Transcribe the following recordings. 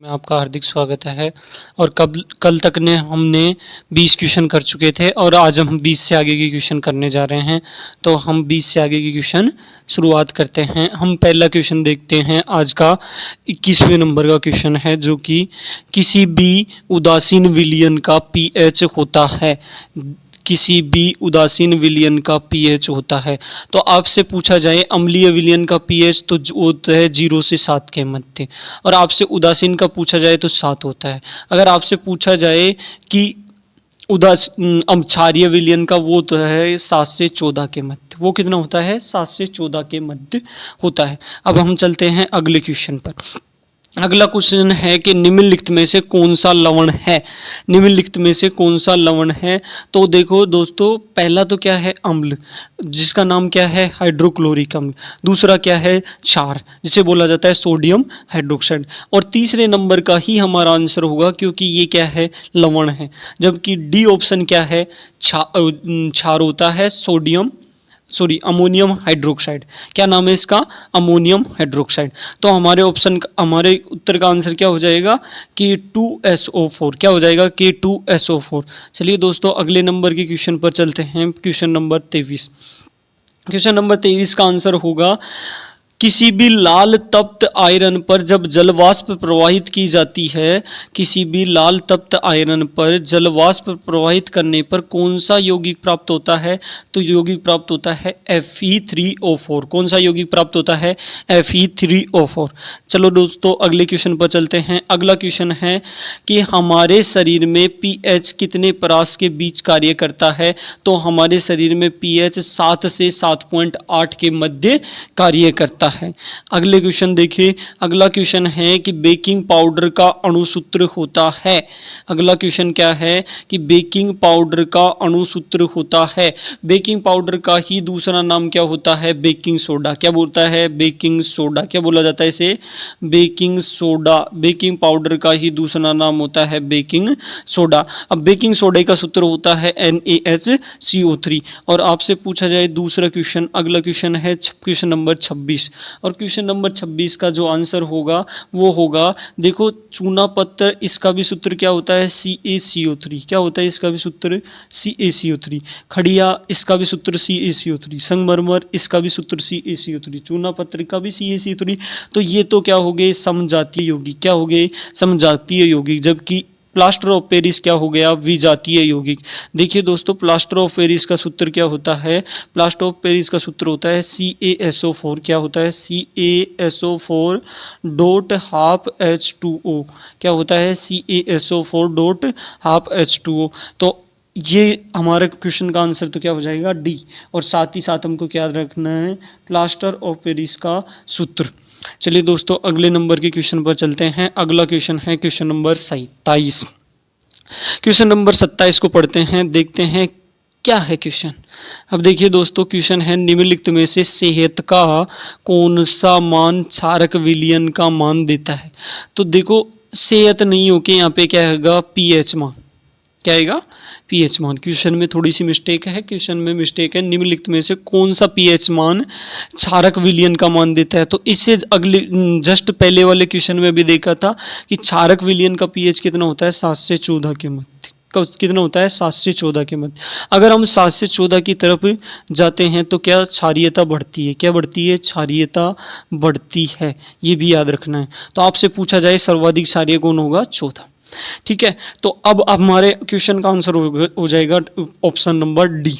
में आपका हार्दिक स्वागत है। और कल तक ने हमने 20 क्वेश्चन कर चुके थे और आज हम 20 से आगे की क्वेश्चन करने जा रहे हैं। तो हम 20 से आगे की क्वेश्चन शुरुआत करते हैं। हम पहला क्वेश्चन देखते हैं। आज का 21वें नंबर का क्वेश्चन है, जो कि किसी भी उदासीन विलयन का पीएच होता है। किसी भी उदासीन विलयन का पीएच होता है। तो आपसे पूछा जाए अम्लीय विलयन का पीएच, तो होता है 0 से 7 के मध्य। और आपसे उदासीन का पूछा जाए तो 7 होता है। अगर आपसे पूछा जाए कि क्षारीय विलयन का, वो तो है 7 से 14 के मध्य। वो कितना होता है? 7 से 14 के मध्य होता है। अब हम चलते हैं अगले क्वेश्चन पर। अगला क्वेश्चन है कि निम्नलिखित में से कौन सा लवण है? निम्नलिखित में से कौन सा लवण है? तो देखो दोस्तों, पहला तो क्या है? अम्ल, जिसका नाम क्या है? हाइड्रोक्लोरिक अम्ल। दूसरा क्या है? क्षार, जिसे बोला जाता है सोडियम हाइड्रोक्साइड। और तीसरे नंबर का ही हमारा आंसर होगा, क्योंकि ये क्या है? लवण है। जबकि डी ऑप्शन क्या है? क्षार होता है, अमोनियम हाइड्रोक्साइड। क्या नाम है इसका? Ammonium hydroxide. तो हमारे उत्तर का आंसर क्या हो जाएगा? K2SO4। क्या हो जाएगा? K2SO4। चलिए दोस्तों, अगले नंबर के क्वेश्चन पर चलते हैं। Question number 23। क्वेश्चन नंबर 23 का आंसर होगा, किसी भी लाल तप्त आयरन पर जब जलवाष्प प्रवाहित की जाती है, किसी भी लाल तप्त आयरन पर जलवाष्प प्रवाहित करने पर कौन सा यौगिक प्राप्त होता है? तो यौगिक प्राप्त होता है Fe3O4। कौन सा यौगिक प्राप्त होता है? Fe3O4। चलो दोस्तों, अगले क्वेश्चन पर चलते हैं। अगला क्वेश्चन है कि हमारे शरीर में पीएच कितने परास के बीच कार्य करता है? तो हमारे शरीर में पीएच 7 से 7.8 के मध्य कार्य करता है। अगले क्वेश्चन देखिए। अगला क्वेश्चन है कि बेकिंग पाउडर का अणुसूत्र होता है। अगला क्वेश्चन क्या है कि बेकिंग पाउडर का अणुसूत्र होता है। बेकिंग पाउडर का ही दूसरा नाम क्या होता है? Baking soda. क्या बोलता है? Baking soda. क्या बोला जाता है इसे? Baking soda. बेकिंग पाउडर का ही दूसरा नाम होता है बेकिंग सोडा। अब बेकिंग सोडा का सूत्र होता है NaHCO3। और आपसे पूछा जाए दूसरा क्वेश्चन, अगला क्वेश्चन है क्वेश्चन नंबर 26। और क्वेश्चन नंबर 26 का जो आंसर होगा वो होगा, देखो, चूना पत्थर, इसका भी सूत्र क्या होता है? CaCO3। क्या होता है इसका भी सूत्र? CaCO3। खड़िया, इसका भी सूत्र CaCO3। संगमरमर, इसका भी सूत्र CaCO3। चूना पत्थर का भी CaCO3। तो ये तो क्या हो गए? समजातीय यौगिक। क्या हो गए? समजातीय यौगिक। जबकि प्लास्टर ऑफ पेरिस क्या हो गया? विजातीय यौगिक। देखिए दोस्तों, प्लास्टर ऑफ पेरिस का सूत्र क्या होता है? प्लास्टर ऑफ पेरिस का सूत्र होता है CaSO4। क्या होता है? CaSO4 dot half H2O। क्या होता है? CaSO4 dot half H2O। तो ये हमारे क्वेश्चन का आंसर तो क्या हो जाएगा? डी। और साथ ही साथ हमको क्या रखना है? प्लास्टर ऑफ पेरिस का सूत्र। चलिए दोस्तों, अगले नंबर के क्वेश्चन पर चलते हैं। अगला क्वेश्चन है क्वेश्चन नंबर 27। क्वेश्चन नंबर 27 को पढ़ते हैं, देखते हैं क्या है क्वेश्चन। अब देखिए दोस्तों, क्वेश्चन है, निम्नलिखित में से सेहत का कौन सा मान क्षारक विलयन का मान देता है? तो देखो, सेहत नहीं होके यहाँ पे क्या आएगा? पीएच मान। क्या आएगा? पीएच मान। क्वेश्चन में थोड़ी सी मिस्टेक है। क्वेश्चन में मिस्टेक है, निम्नलिखित में से कौन सा पीएच मान क्षारक विलयन का मान देता है? तो इससे अगले जस्ट पहले वाले क्वेश्चन में भी देखा था कि क्षारक विलयन का पीएच कितना होता है? 7 से 14 के मध्य। कितना होता है? 7 से 14 के मध्य। अगर हम 7 से 14 की तरफ जाते हैं तो क्या क्षारीयता बढ़ती है? क्या बढ़ती है? क्षारीयता बढ़ती है। ये भी याद रखना है। तो आपसे पूछा जाए सर्वाधिक क्षारीय कौन होगा? 14। ठीक है, तो अब हमारे क्वेश्चन का आंसर हो जाएगा ऑप्शन नंबर डी।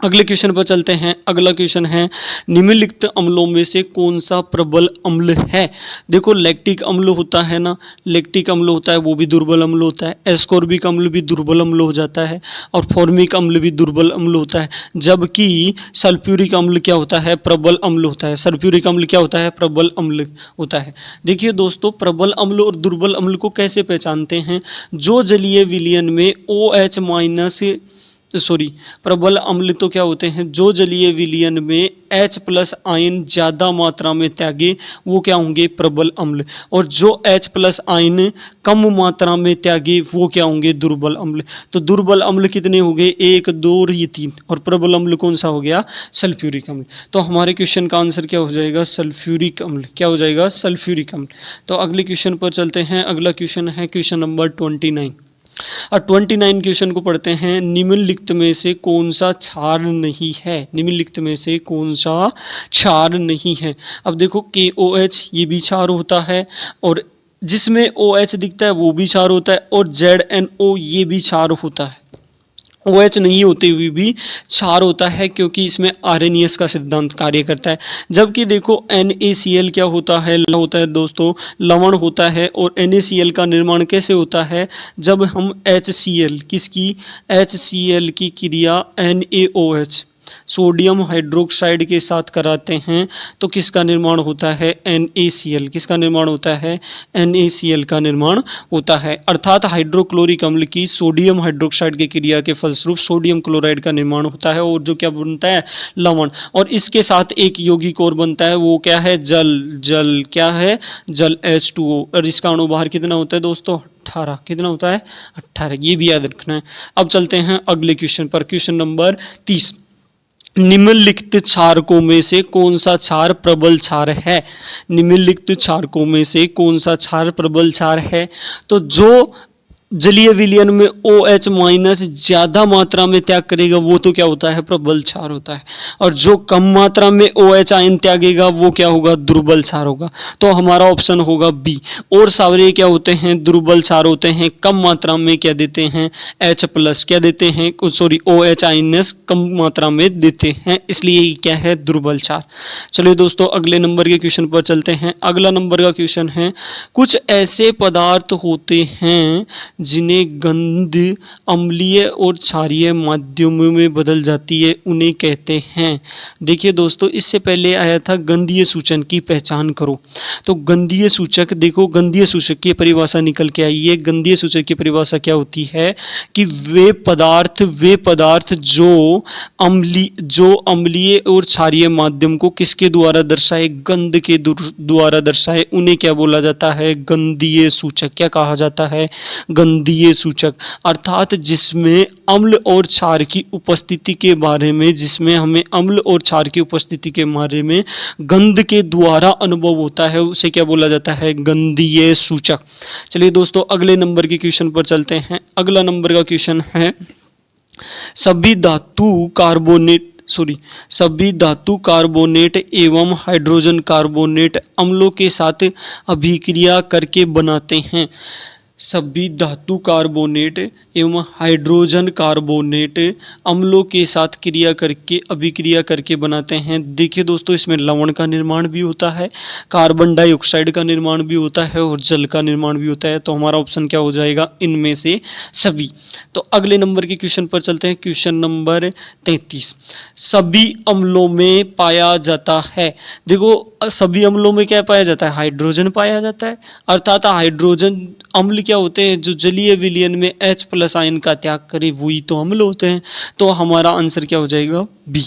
अगले क्वेश्चन पर चलते हैं। अगला क्वेश्चन है, निम्नलिखित अम्लों में से कौन सा प्रबल अम्ल है? देखो, लैक्टिक अम्ल होता है ना, लैक्टिक अम्ल होता है, वो भी दुर्बल अम्ल होता है। एस्कॉर्बिक अम्ल भी दुर्बल अम्ल हो जाता है। और फॉर्मिक अम्ल भी दुर्बल अम्ल होता है। जबकि सल्फ्यूरिक अम्ल क्या होता है? प्रबल अम्ल होता है। सल्फ्यूरिक अम्ल क्या होता है? प्रबल अम्ल होता है। देखिए दोस्तों, प्रबल अम्ल और दुर्बल अम्ल को कैसे पहचानते हैं? जो जलीय विलयन में OH- सॉरी प्रबल अम्ल तो क्या होते हैं, जो जलीय विलयन में H प्लस आयन ज्यादा मात्रा में त्यागे वो क्या होंगे, प्रबल अम्ल। और जो H प्लस आयन कम मात्रा में त्यागे वो क्या होंगे, दुर्बल अम्ल। तो दुर्बल अम्ल कितने हो गए, 1 2 और ये 3, और प्रबल अम्ल कौन सा हो गया, सल्फ्यूरिक अम्ल। तो हमारे क्वेश्चन का आंसर क्या हो जाएगा, सल्फ्यूरिक अम्ल। क्या हो जाएगा, सल्फ्यूरिक अम्ल। तो अगले क्वेश्चन पर चलते हैं। अगला क्वेश्चन है क्वेश्चन नंबर 29। और 29 क्वेश्चन को पढ़ते हैं। निम्नलिखित में से कौन सा क्षार नहीं है, निम्नलिखित में से कौन सा क्षार नहीं है। अब देखो KOH ये भी क्षार होता है, और जिसमें OH दिखता है वो भी क्षार होता है, और ZNO ये भी क्षार होता है। OH नहीं होते हुए भी क्षार होता है, क्योंकि इसमें आर्हेनियस का सिद्धांत कार्य करता है। जबकि देखो NaCl क्या होता है, दोस्तों लवण होता है। और NaCl का निर्माण कैसे होता है, जब हम HCl किसकी, HCl की क्रिया NaOH सोडियम हाइड्रोक्साइड के साथ कराते हैं तो किसका निर्माण होता है, NaCl। किसका निर्माण होता है, NaCl का निर्माण होता है। अर्थात हाइड्रोक्लोरिक अम्ल की सोडियम हाइड्रोक्साइड की क्रिया के फलस्वरूप सोडियम क्लोराइड का निर्माण होता है, और जो क्या बनता है, लवण। और इसके साथ एक यौगिक और बनता है, वो क्या है, जल क्या है, जल H2O। और इसका अणुभार कितना होता है दोस्तों, 18। कितना होता है, 18। ये भी याद रखना है। अब चलते हैं अगले क्वेश्चन पर, क्वेश्चन नंबर 30। निम्नलिखित क्षारकों में से कौन सा क्षार प्रबल क्षार है, निम्नलिखित क्षारकों में से कौन सा क्षार प्रबल क्षार है। तो जो जलीय विलयन में OH माइनस ज्यादा मात्रा में त्याग करेगा वो तो क्या होता है, प्रबल क्षार होता है। और जो कम मात्रा में OH आयन त्यागेगा वो क्या होगा, दुर्बल क्षार होगा। तो हमारा ऑप्शन होगा बी। और सारे क्या होते हैं, दुर्बल क्षार होते हैं, कम मात्रा में क्या देते हैं, H प्लस क्या देते हैं, सॉरी OH आयन कम मात्रा में देते हैं, इसलिए ये क्या है, दुर्बल क्षार। चलिए दोस्तों अगले नंबर के क्वेश्चन पर चलते हैं। अगला नंबर का क्वेश्चन है, कुछ ऐसे पदार्थ होते हैं जिन्हें गंध अम्लीय और क्षारीय माध्यमों में बदल जाती है, उन्हें कहते हैं। देखिए दोस्तों, इससे पहले आया था गंधीय सूचन की पहचान करो। तो गंधीय सूचक, देखो गंधीय सूचक की परिभाषा निकल के आई है। गंधीय सूचक की परिभाषा क्या होती है कि वे पदार्थ जो अम्लीय और क्षारीय माध्यम को किसके द्वारा दर्शाए, गंध के द्वारा दर्शाए, उन्हें क्या बोला जाता है, गंधीय सूचक। क्या कहा जाता है, गंधीय सूचक। अर्थात जिसमें अम्ल और क्षार की उपस्थिति के बारे में, जिसमें हमें अम्ल और क्षार की उपस्थिति के बारे में गंध के द्वारा अनुभव होता है, उसे क्या बोला जाता है, गंधीय सूचक। चलिए दोस्तों अगले नंबर के क्वेश्चन पर चलते हैं। अगला नंबर का क्वेश्चन है, सभी धातु कार्बोनेट एवं हाइड्रोजन कार्बोनेट अम्लों के साथ अभिक्रिया करके बनाते हैं। सभी धातु कार्बोनेट एवं हाइड्रोजन कार्बोनेट अम्लों के साथ अभिक्रिया करके बनाते हैं। देखिए दोस्तों, इसमें लवण का निर्माण भी होता है, कार्बन डाइऑक्साइड का निर्माण भी होता है, और जल का निर्माण भी होता है। तो हमारा ऑप्शन क्या हो जाएगा, इनमें से सभी। तो अगले नंबर के क्वेश्चन पर चलते हैं। Question number 33। सभी अम्लों में पाया जाता है, देखो सभी अम्लों में क्या पाया जाता है, हाइड्रोजन पाया जाता है। अर्थात हाइड्रोजन अम्ल क्या होते हैं, जो जलीय विलयन में H प्लस आयन का त्याग करे वही तो अम्ल होते हैं। तो हमारा आंसर क्या हो जाएगा, बी।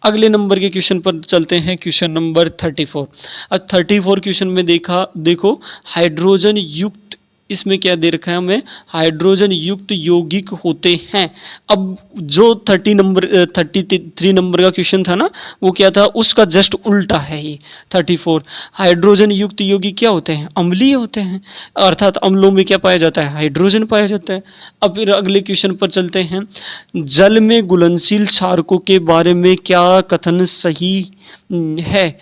अगले नंबर के क्वेश्चन पर चलते हैं। Question number 34। अब 34 क्वेश्चन में देखो हाइड्रोजन युक्त, इसमें क्या दे रखा है हमें, हाइड्रोजन युक्त यौगिक होते हैं। अब जो 33 नंबर का क्वेश्चन था ना, वो क्या था, उसका जस्ट उल्टा है ये 34। हाइड्रोजन युक्त यौगिक क्या होते हैं, अम्लीय होते हैं। अर्थात अम्लों में क्या पाया जाता है, हाइड्रोजन पाया जाता है। अब फिर अगले क्वेश्चन पर चलते हैं। जल में घुलनशील क्षारकों के बारे में क्या कथन सही है।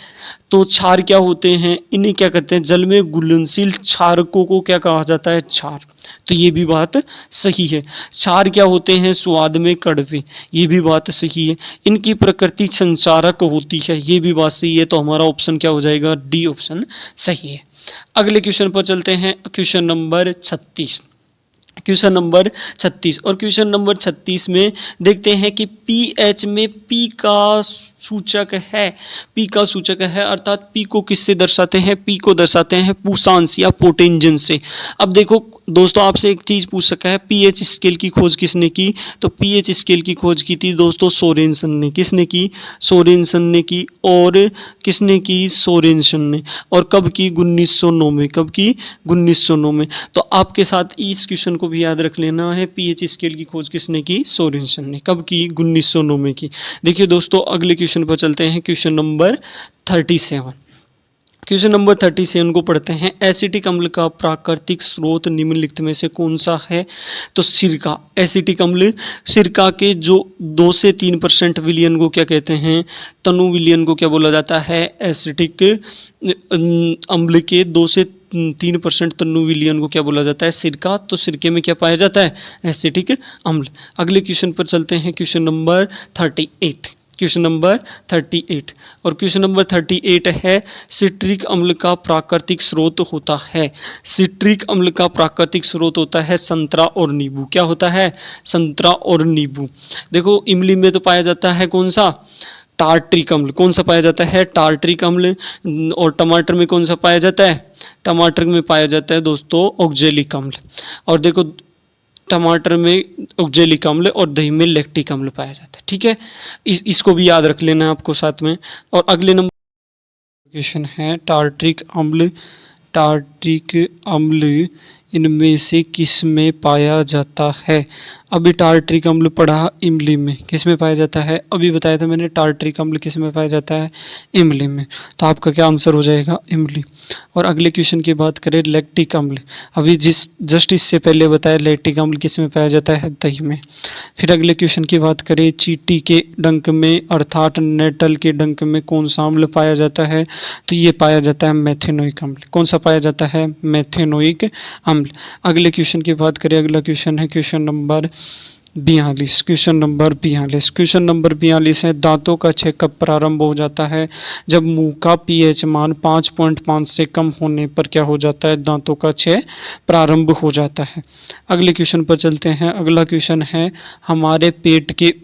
तो क्षार क्या होते हैं, इन्हें क्या कहते हैं, जल में घुलनशील क्षारकों को क्या कहा जाता है, क्षार। तो ये भी बात सही है। क्षार क्या होते हैं, स्वाद में कड़वे, ये भी बात सही है। इनकी प्रकृति संचारक होती है, ये भी बात सही है। तो हमारा ऑप्शन क्या हो जाएगा, डी ऑप्शन सही है। अगले क्वेश्चन पर चलते हैं। Question number 36। क्वेश्चन नंबर 36 और क्वेश्चन नंबर 36 में देखते हैं कि पीएच में पी का सूचक है, पी का सूचक है। अर्थात पी को किससे दर्शाते हैं, पी को दर्शाते हैं पुषांश या पोटेंजन से। अब देखो दोस्तों आपसे एक चीज पूछ सका है, पीएच स्केल की खोज किसने की? तो पीएच स्केल की खोज की थी दोस्तों सोरेनसन ने। किसने की? सोरेनसन ने की। और किसने की? सोरेनसन ने। और कब की? 1909 में। कब की? 1909 में। तो आपके साथ इस क्वेश्चन को भी याद रख लेना है, पीएच स्केल की खोज किसने की? सोरेनसन ने। कब की? 1909 में की। देखिए दोस्तों अगले क्वेश्चन पर चलते हैं, क्वेश्चन नंबर 37। क्वेश्चन नंबर 37 को पढ़ते हैं। एसिटिक अम्ल का प्राकृतिक स्रोत निम्नलिखित में से कौन सा है? तो सिरका। एसिटिक अम्ल, सिरका के जो 2 से 3% विलियन को क्या कहते हैं? तनु विलियन को क्या बोला जाता है? एसिटिक अम्ल के 2 से 3% तनु विलियन को क्या बोला जाता है? सिरका। तो सिरके में क्या पाया जाता है? एसिटिक अम्ल। अगले क्वेश्चन पर चलते हैं, क्वेश्चन नंबर 38। क्वेश्चन नंबर 38 और क्वेश्चन नंबर 38 है, सिट्रिक अम्ल का प्राकृतिक स्रोत होता है। सिट्रिक अम्ल का प्राकृतिक स्रोत होता है संतरा और नींबू। क्या होता है? संतरा और नींबू। देखो इमली में तो पाया जाता है कौन सा? टार्ट्रिक अम्ल। कौन सा पाया जाता है? टार्ट्रिक अम्ल। और टमाटर में कौन सा पाया जाता है? टमाटर में पाया जाता है दोस्तों ऑक्जेलिक अम्ल। और देखो टमाटर में ऑक्जेलिक अम्ल और दही में लैक्टिक अम्ल पाया जाता है। ठीक है, इसको भी याद रख लेना है आपको साथ में। और अगले नंबर क्वेश्चन है, टार्ट्रिक अम्ल। टार्ट्रिक अम्ल इनमें से किस में पाया जाता है? अभी टार्ट्रिक अम्ल पढ़ा इमली में, किस में पाया जाता है? अभी बताया था मैंने, टार्ट्रिक अम्ल किस में पाया जाता है? इमली में। तो आपका क्या आंसर हो जाएगा? इमली। और अगले क्वेश्चन की बात करें, लैक्टिक अम्ल। अभी जस्ट इससे पहले बताया लैक्टिक अम्ल किस में पाया जाता है? दही में। फिर अगले क्वेश्चन की बात करें, चींटी के डंक में अर्थात नेटल के डंक में कौन सा अम्ल पाया जाता है? तो ये पाया जाता है मेथेनोइक अम्ल। कौन सा पाया जाता है? मेथेनोइक अम्ल। अगले क्वेश्चन की बात करें, अगला क्वेश्चन है question number 42। Question number 42। Question number 42 है, दांतों का क्षय कब प्रारंभ हो जाता है? जब मुंह का पीएच मान 5.5 से कम होने पर क्या हो जाता है? दांतों का क्षय प्रारंभ हो जाता है। अगले क्वेश्चन पर चलते हैं। अगला क्वेश्चन है, हमारे पेट के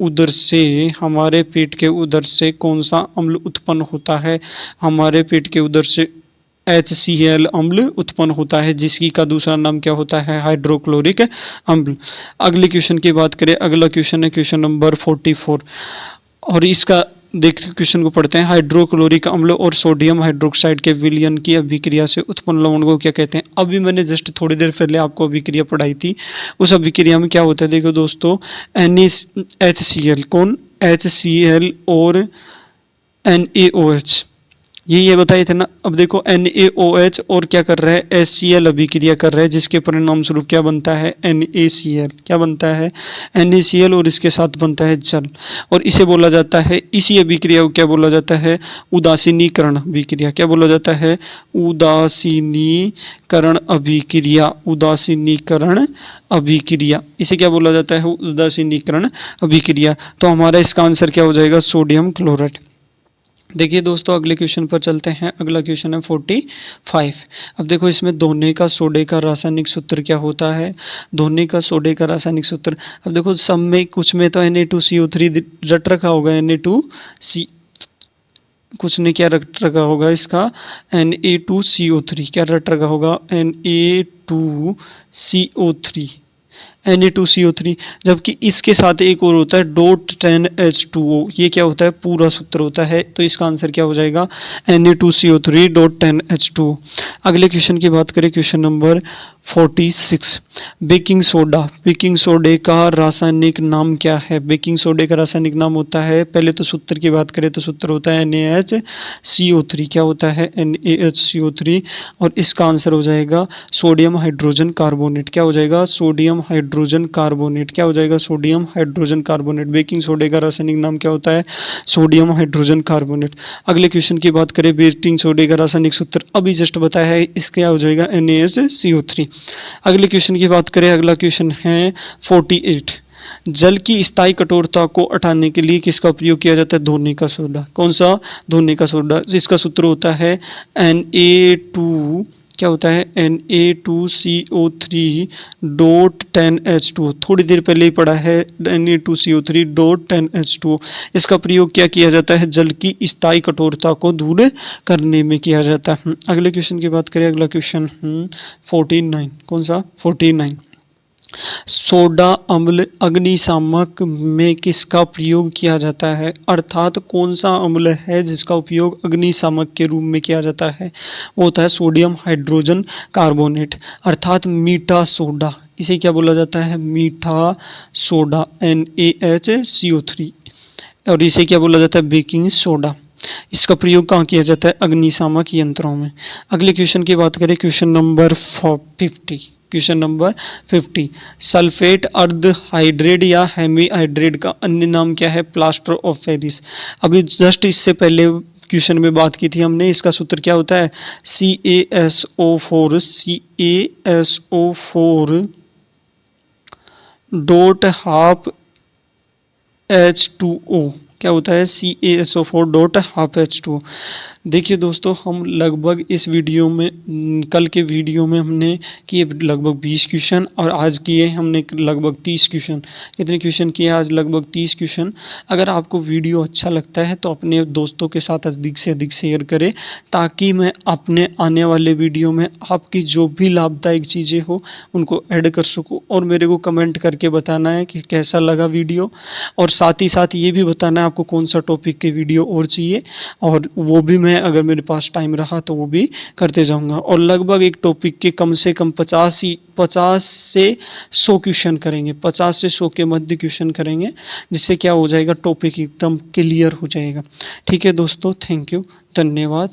उदर से कौन सा अम्ल उत्पन्न होता है? हमारे पेट के उदर से HCl अम्ल उत्पन्न होता है, जिसकी का दूसरा नाम क्या होता है? हाइड्रोक्लोरिक अम्ल। अगले क्वेश्चन की बात करें, अगला क्वेश्चन है क्वेश्चन नंबर 44 और इसका देख क्वेश्चन को पढ़ते हैं। हाइड्रोक्लोरिक अम्ल और सोडियम हाइड्रोक्साइड के विलयन की अभिक्रिया से उत्पन्न लवण को क्या कहते हैं? अभी मैंने जस्ट थोड़ी देर पहले आपको अभिक्रिया पढ़ाई थी। उस अभिक्रिया में क्या होता है? देखो दोस्तों, HCl, कौन? HCl और NaOH, ये बताए थे ना। अब देखो NaOH और क्या कर रहा है? HCl अभिक्रिया कर रहा है, जिसके परिणाम स्वरूप क्या बनता है? NaCl। क्या बनता है? NaCl और इसके साथ बनता है जल। और इसे बोला जाता है, इसी अभिक्रिया को क्या बोला जाता है? उदासीनीकरण अभिक्रिया। क्या बोला जाता है? उदासीनीकरण अभिक्रिया। उदासीनीकरण अभिक्रिया, इसे क्या बोला जाता है? उदासीनीकरण अभिक्रिया। तो हमारा इसका आंसर क्या हो जाएगा? Sodium chloride. देखिए दोस्तों अगले क्वेश्चन पर चलते हैं। अगला क्वेश्चन है 45। अब देखो इसमें दोने का सोडे का रासायनिक सूत्र क्या होता है? दोने का सोडे का रासायनिक सूत्र, अब देखो सब में कुछ में तो Na2CO3 रट रखा होगा। Na2C कुछ ने क्या रट रखा होगा इसका? Na2CO3 क्या रट रखा होगा? Na2CO3 Na2CO3। जबकि इसके साथ एक और होता है .10H2O। ये क्या होता है? पूरा सूत्र होता है। तो इसका आंसर क्या हो जाएगा? Na2CO3.10H2O। अगले क्वेश्चन की बात करें, question number 46। Baking soda. Baking सोडे का रासायनिक नाम क्या है? बेकिंग सोडे का रासायनिक नाम होता है, पहले तो सूत्र की बात करें तो सूत्र होता है NaHCO3। क्या होता है? NaHCO3। और इसका आंसर हो जाएगा सोडियम हाइड्रोजन कार्बोनेट। क्या हो जाएगा? Sodium hydrogen carbonate. क्या हो जाएगा? Sodium hydrogen carbonate. बेकिंग सोडे का रासायनिक नाम क्या होता है? Sodium hydrogen carbonate. अगले क्वेश्चन की बात करें, बेकिंग सोडे का रासायनिक सूत्र अभी जस्ट बताया है, इसका क्या हो जाएगा? NaCO3। अगले क्वेश्चन की बात करें, अगला क्वेश्चन है 48। जल की स्थायी कठोरता को हटाने के लिए किसका उपयोग किया जाता है? धोने का सोडा। कौन सा? धोने का सोडा। इसका सूत्र होता है Na2 क्या होता है Na2CO3 डॉट 10H2। थोड़ी देर पहले ही पढ़ा है Na2CO3 डॉट 10H2। इसका प्रयोग क्या किया जाता है, जल की स्थायी कठोरता को दूर करने में किया जाता है। अगले क्वेश्चन की बात करें, अगला क्वेश्चन 49, कौन सा 49, सोडा अम्ल अग्निशामक में किसका प्रयोग किया जाता है, अर्थात कौन सा अम्ल है जिसका उपयोग अग्निशामक के रूप में किया जाता है, वो होता है सोडियम हाइड्रोजन कार्बोनेट, अर्थात मीठा सोडा। इसे क्या बोला जाता है, मीठा सोडा NaHCO3। और इसे क्या बोला जाता है, बेकिंग सोडा। इसका प्रयोग कहाँ किया जाता है, अग्निशामक यंत्रों में। अगले क्वेश्चन की बात करें, question number 50, question number 50, sulphate अर्ध हाइड्रेट या हेमीहाइड्रेट का अन्य नाम क्या है, प्लास्टर ऑफ पेरिस। अभी जस्ट इससे पहले क्वेश्चन में बात की थी हमने, इसका सूत्र क्या होता है, CaSO4 डॉट हाफ H2O। क्या होता है, CaSO4 डॉट हाफ H2O। देखिए दोस्तों, हम लगभग इस वीडियो में कल के वीडियो में हमने किए लगभग 20 क्वेश्चन और आज किए हमने लगभग 30 क्वेश्चन। कितने क्वेश्चन किए आज, लगभग 30 क्वेश्चन। अगर आपको वीडियो अच्छा लगता है तो अपने दोस्तों के साथ अधिक से अधिक शेयर करें, ताकि मैं अपने आने वाले वीडियो में आपकी जो भी लाभदायक चीज़ें हो उनको ऐड कर सकूँ। और मेरे को कमेंट करके बताना है कि कैसा लगा वीडियो, और साथ ही साथ ये भी बताना है आपको कौन सा टॉपिक के वीडियो और चाहिए, और वो भी मैं अगर मेरे पास टाइम रहा तो वो भी करते जाऊंगा। और लगभग एक टॉपिक के कम से कम 50 से 100 क्वेश्चन करेंगे, 50 से 100 के मध्य क्वेश्चन करेंगे, जिससे क्या हो जाएगा, टॉपिक एकदम क्लियर हो जाएगा। ठीक है दोस्तों, थैंक यू, धन्यवाद।